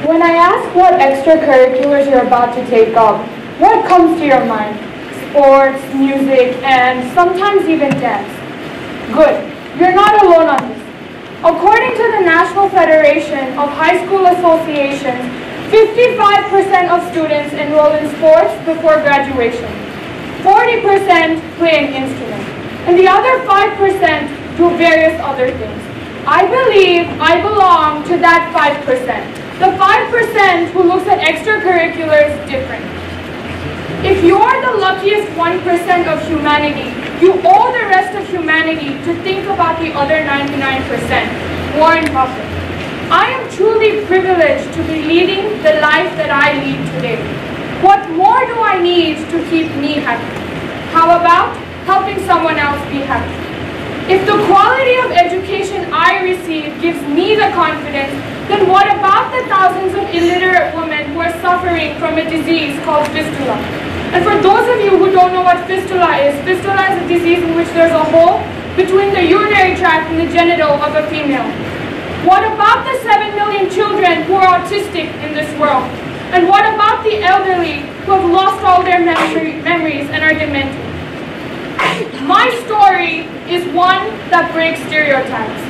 When I ask what extracurriculars you're about to take up, what comes to your mind? Sports, music, and sometimes even dance. Good, you're not alone on this. According to the National Federation of High School Associations, 55% of students enroll in sports before graduation. 40% play an instrument, and the other 5% do various other things. I believe I belong to that 5%. The 5% who looks at extracurriculars different. If you're the luckiest 1% of humanity, you owe the rest of humanity to think about the other 99%. Warren Buffett. I am truly privileged to be leading the life that I lead today. What more do I need to keep me happy? How about helping someone else be happy? If the quality of education I receive gives me the confidence, then what about the thousands of illiterate women who are suffering from a disease called fistula? And for those of you who don't know what fistula is a disease in which there's a hole between the urinary tract and the genital of a female. What about the 7 million children who are autistic in this world? And what about the elderly who have lost all their memories and are demented? My story is one that breaks stereotypes.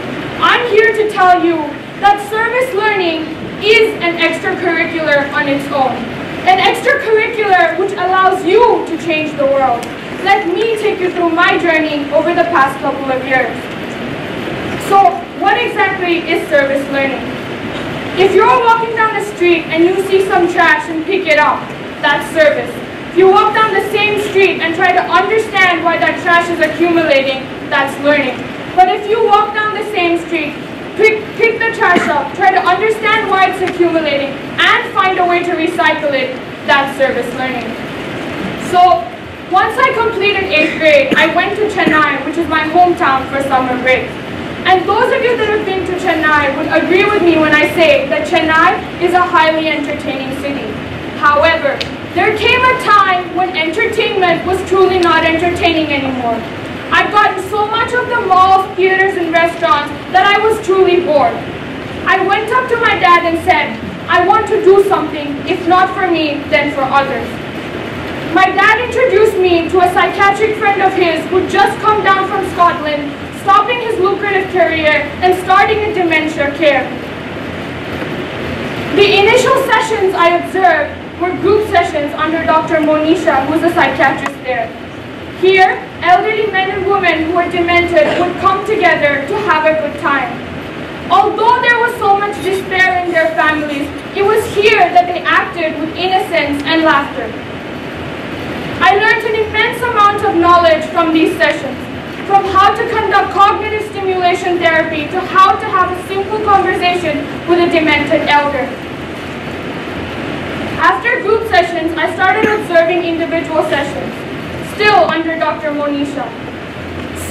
I'm here to tell you that service learning is an extracurricular on its own. An extracurricular which allows you to change the world. Let me take you through my journey over the past couple of years. So, what exactly is service learning? If you're walking down the street and you see some trash and pick it up, that's service. If you walk down the same street and try to understand why that trash is accumulating, that's learning. But if you walk down the same street, pick the trash up, try to understand why it's accumulating, and find a way to recycle it, that's service learning. So, once I completed 8th grade, I went to Chennai, which is my hometown, for summer break. And those of you that have been to Chennai would agree with me when I say that Chennai is a highly entertaining city. However, there came a time when entertainment was truly not entertaining anymore. I'd gotten so much of the malls, theaters, and restaurants that I was truly bored. I went up to my dad and said, I want to do something, if not for me, then for others. My dad introduced me to a psychiatric friend of his who'd just come down from Scotland, stopping his lucrative career and starting in dementia care. The initial sessions I observed were group sessions under Dr. Monisha, who's a psychiatrist there. Here, elderly men and women who were demented would come together to have a good time. Although there was so much despair in their families, it was here that they acted with innocence and laughter. I learned an immense amount of knowledge from these sessions, from how to conduct cognitive stimulation therapy to how to have a simple conversation with a demented elder. After group sessions, I started observing individual sessions, still under Dr. Monisha.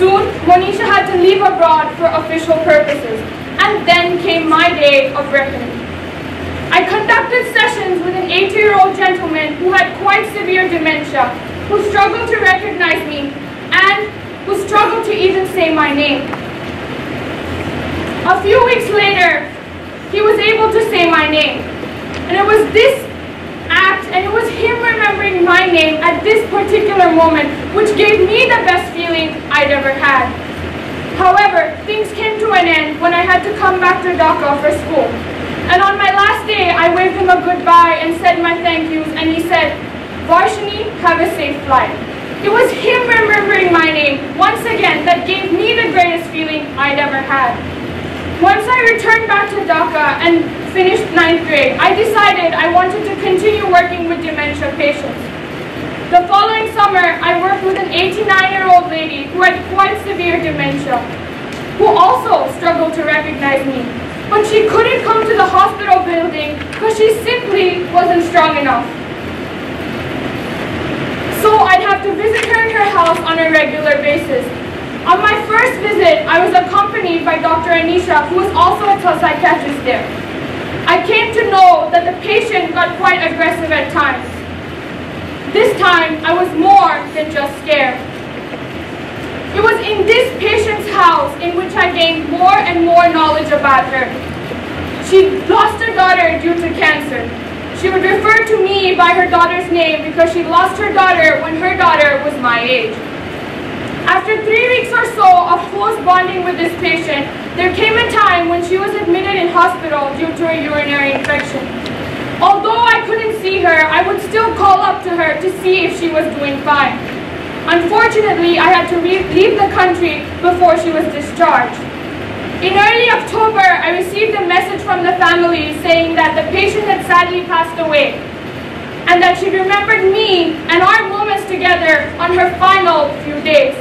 Soon, Monisha had to leave abroad for official purposes, and then came my day of reckoning. I conducted sessions with an 80-year-old gentleman who had quite severe dementia, who struggled to recognize me, and who struggled to even say my name. A few weeks later, he was able to say my name, and it was this act, and it was him remembering my name at this particular moment, which gave me the best feeling I'd ever had. However, things came to an end when I had to come back to Dhaka for school. And on my last day, I waved him a goodbye and said my thank yous, and he said, Varshinee, have a safe flight. It was him remembering my name, once again, that gave me the greatest feeling I'd ever had. Once I returned back to Dhaka and finished 9th grade, I decided I wanted to continue working with dementia patients. The following summer, I worked with an 89-year-old lady who had quite severe dementia, who also struggled to recognize me. But she couldn't come to the hospital building because she simply wasn't strong enough. So I'd have to visit her in her house on a regular basis. On my first visit, I was accompanied by Dr. Anisha, who was also a psychiatrist there. I came to know that the patient got quite aggressive at times. This time, I was more than just scared. It was in this patient's house in which I gained more and more knowledge about her. She lost her daughter due to cancer. She would refer to me by her daughter's name because she lost her daughter when her daughter was my age. After 3 weeks or so of close bonding with this patient, there came a time when she was admitted in hospital due to a urinary infection. Although I couldn't see her, I would still call up to her to see if she was doing fine. Unfortunately, I had to leave the country before she was discharged. In early October, I received a message from the family saying that the patient had sadly passed away and that she remembered me and our moments together on her final few days.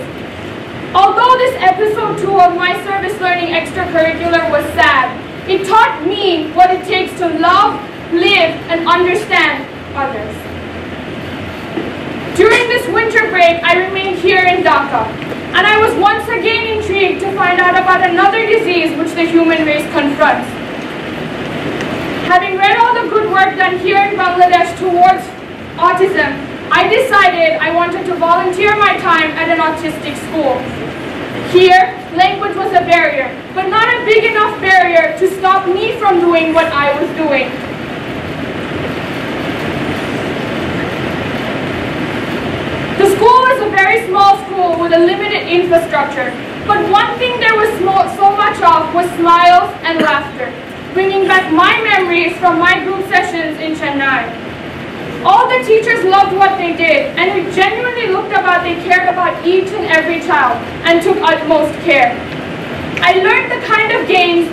Although this episode 2 of my service learning extracurricular was sad, it taught me what it takes to love, live, and understand others. During this winter break, I remained here in Dhaka, and I was once again intrigued to find out about another disease which the human race confronts. Having read all the good work done here in Bangladesh towards autism, I decided I wanted to volunteer my time at an autistic school. Here, language was a barrier, but not a big enough barrier to stop me from doing what I was doing. The school was a very small school with a limited infrastructure, but one thing there was so much of was smiles and laughter, bringing back my memories from my group sessions in Chennai. All the teachers loved what they did, and it genuinely looked about they cared about each and every child and took utmost care. I learned the kind of games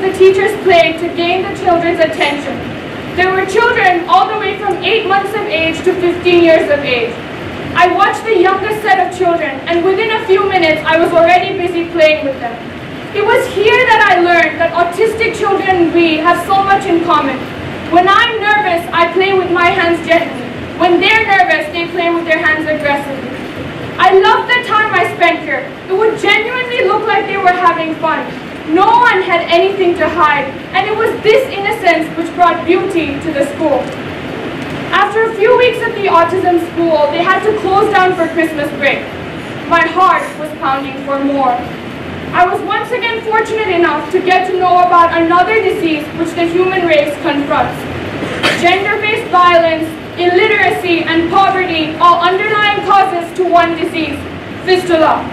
the teachers played to gain the children's attention. There were children all the way from 8 months of age to 15 years of age. I watched the youngest set of children, and within a few minutes, I was already busy playing with them. It was here that I learned that autistic children and we have so much in common. When I'm nervous, I play with my hands gently. When they're nervous, they play with their hands aggressively. I loved the time I spent here. It would genuinely look like they were having fun. No one had anything to hide, and it was this innocence which brought beauty to the school. After a few weeks at the autism school, they had to close down for Christmas break. My heart was pounding for more. I was once again fortunate enough to get to know about another disease which the human race confronts. Gender-based violence, illiteracy, and poverty, all underlying causes to one disease, fistula.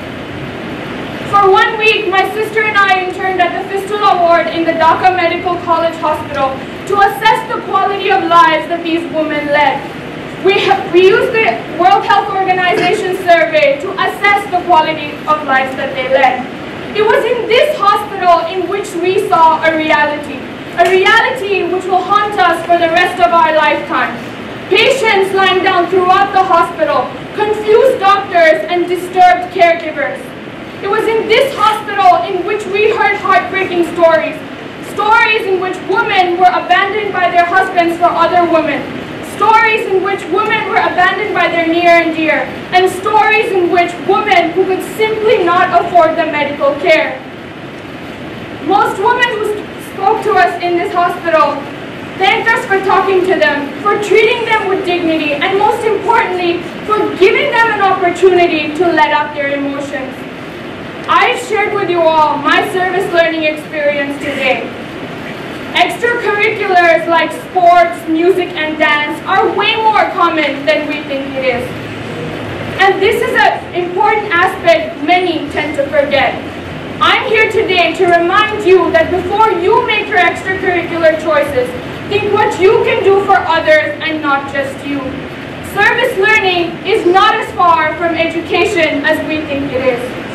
For 1 week, my sister and I interned at the fistula ward in the Dhaka Medical College Hospital to assess the quality of lives that these women led. We used the World Health Organization survey to assess the quality of lives that they led. It was in this hospital in which we saw a reality which will haunt us for the rest of our lifetime. Patients lying down throughout the hospital, confused doctors, and disturbed caregivers. It was in this hospital in which we heard heartbreaking stories in which women were abandoned by their husbands for other women, stories in which women were abandoned by their near and dear, and stories in which women who could simply not afford the medical care. Most women who spoke to us in this hospital thanked us for talking to them, for treating them with dignity, and most importantly, for giving them an opportunity to let out their emotions. I've shared with you all my service learning experience today. Extracurriculars like sports, music, and dance are way more common than we think it is. And this is an important aspect many tend to forget. I'm here today to remind you that before you make your extracurricular choices, think what you can do for others and not just you. Service learning is not as far from education as we think it is.